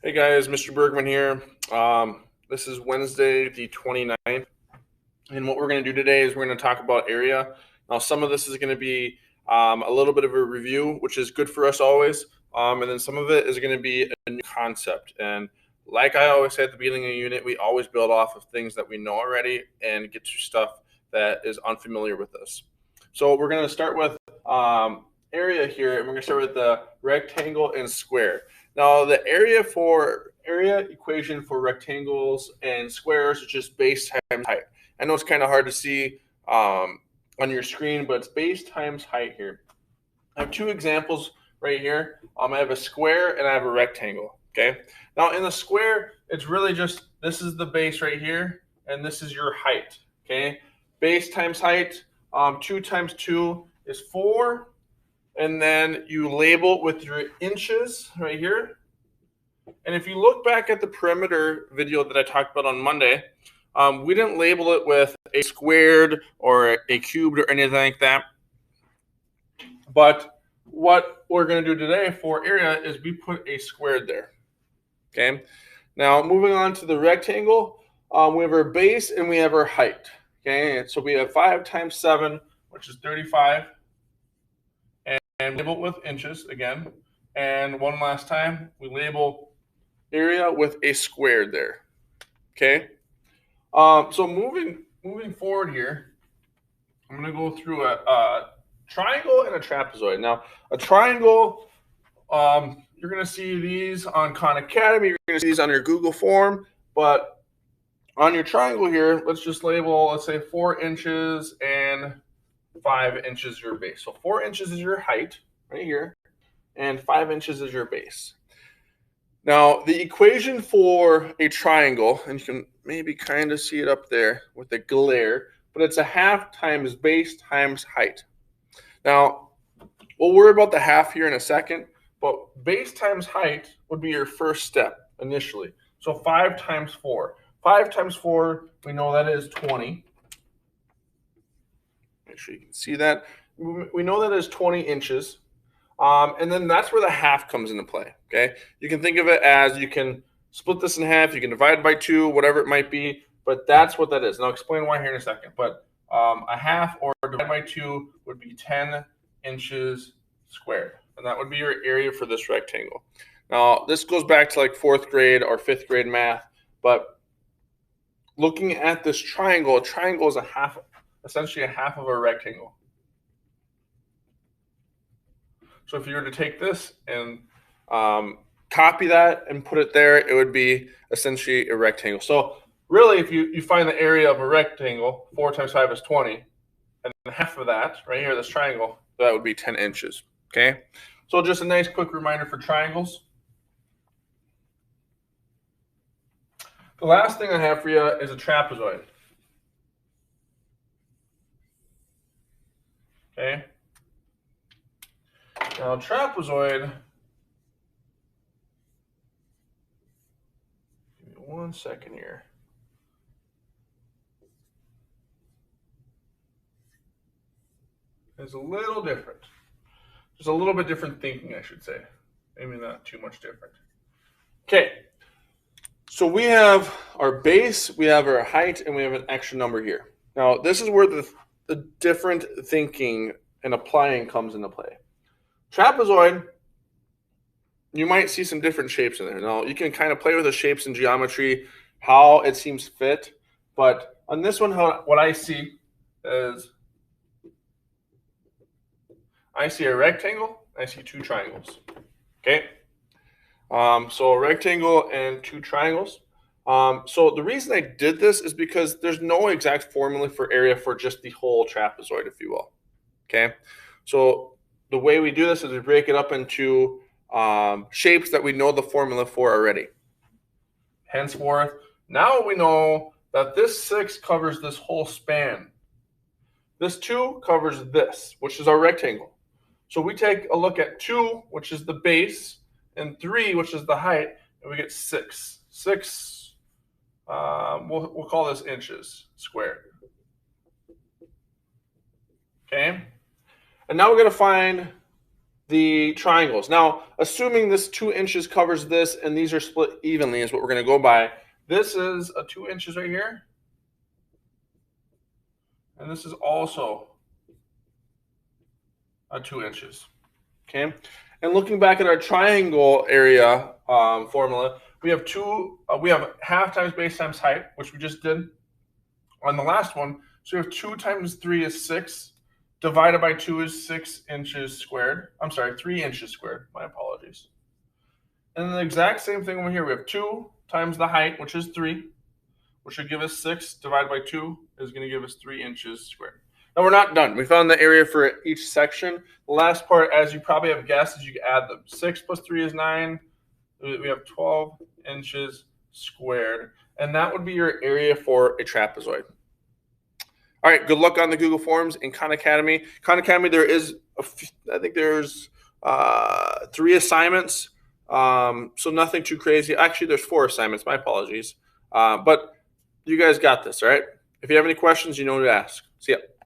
Hey guys, Mr. Bergman here. This is Wednesday, the 29th. And what we're going to do today is we're going to talk about area. Now, some of this is going to be a little bit of a review, which is good for us always. And then some of it is going to be a new concept. And like I always say at the beginning of a unit, we always build off of things that we know already and get to stuff that is unfamiliar with us. So we're going to start with area here, and we're going to start with the rectangle and square. Now, the area equation for rectangles and squares is just base times height. I know it's kind of hard to see on your screen, but it's base times height here. I have two examples right here. I have a square and I have a rectangle. Okay. Now in the square, it's really just this is the base right here, and this is your height. Okay. Base times height. 2 times 2 is 4, and then you label with your inches right here. And if you look back at the perimeter video that I talked about on Monday, we didn't label it with a squared or a cubed or anything like that. But what we're going to do today for area is we put a squared there. Okay. Now moving on to the rectangle, we have our base and we have our height. Okay. So we have 5 times 7, which is 35. And label it with inches again. And one last time, we label area with a squared there. Okay. So moving forward here, I'm going to go through a triangle and a trapezoid. Now, a triangle, you're going to see these on Khan Academy. You're going to see these on your Google form. But on your triangle here, let's just label, let's say 4 inches and 5 inches your base. So 4 inches is your height right here, and 5 inches is your base. Now, the equation for a triangle, and you can maybe kind of see it up there with the glare, but it's a half times base times height. Now, we'll worry about the half here in a second, but base times height would be your first step initially. So 5 times 4. 5 times 4, we know that is 20. Make sure you can see that. We know that is 20 inches. And then that's where the half comes into play. Okay. You can think of it as you can split this in half, you can divide by 2, whatever it might be, but that's what that is. And I'll explain why here in a second. But a half or divided by 2 would be 10 inches squared. And that would be your area for this rectangle. Now, this goes back to like 4th grade or 5th grade math, but looking at this triangle, a triangle is essentially a half of a rectangle. So if you were to take this and copy that and put it there, it would be essentially a rectangle. So really, if you find the area of a rectangle, 4 times 5 is 20, and half of that, right here, this triangle, that would be 10 inches, okay? So just a nice quick reminder for triangles. The last thing I have for you is a trapezoid. Okay? Now, trapezoid, give me 1 second here. Is a little different. Just a little bit different thinking, I should say. Maybe not too much different. Okay. So we have our base, we have our height, and we have an extra number here. Now, this is where the different thinking and applying comes into play. Trapezoid, you might see some different shapes in there. Now, you can kind of play with the shapes in geometry, how it seems fit. But on this one, what I see is I see a rectangle, I see 2 triangles. Okay? So a rectangle and 2 triangles. So the reason I did this is because there's no exact formula for area for just the whole trapezoid, if you will. Okay? So the way we do this is we break it up into shapes that we know the formula for already. Henceforth, now we know that this 6 covers this whole span. This 2 covers this, which is our rectangle. So we take a look at 2, which is the base, and 3, which is the height, and we get 6. 6, we'll call this inches squared. Okay? And now we're going to find the triangles. Now, assuming this 2 inches covers this and these are split evenly is what we're going to go by. This is a 2 inches right here. And this is also a 2 inches. Okay. And looking back at our triangle area formula, we have we have half times base times height, which we just did on the last one. So we have 2 times 3 is 6. Divided by 2 is 6 inches squared. I'm sorry, 3 inches squared. My apologies. And the exact same thing over here. We have 2 times the height, which is 3, which should give us 6. Divided by 2 is going to give us 3 inches squared. Now we're not done. We found the area for each section. The last part, as you probably have guessed, is you can add them. 6 plus 3 is 9. We have 12 inches squared. And that would be your area for a trapezoid. All right, good luck on the Google Forms in Khan Academy. Khan Academy, there is, I think there's 3 assignments, so nothing too crazy. Actually, there's 4 assignments. My apologies. But you guys got this, all right? If you have any questions, you know who to ask. See ya.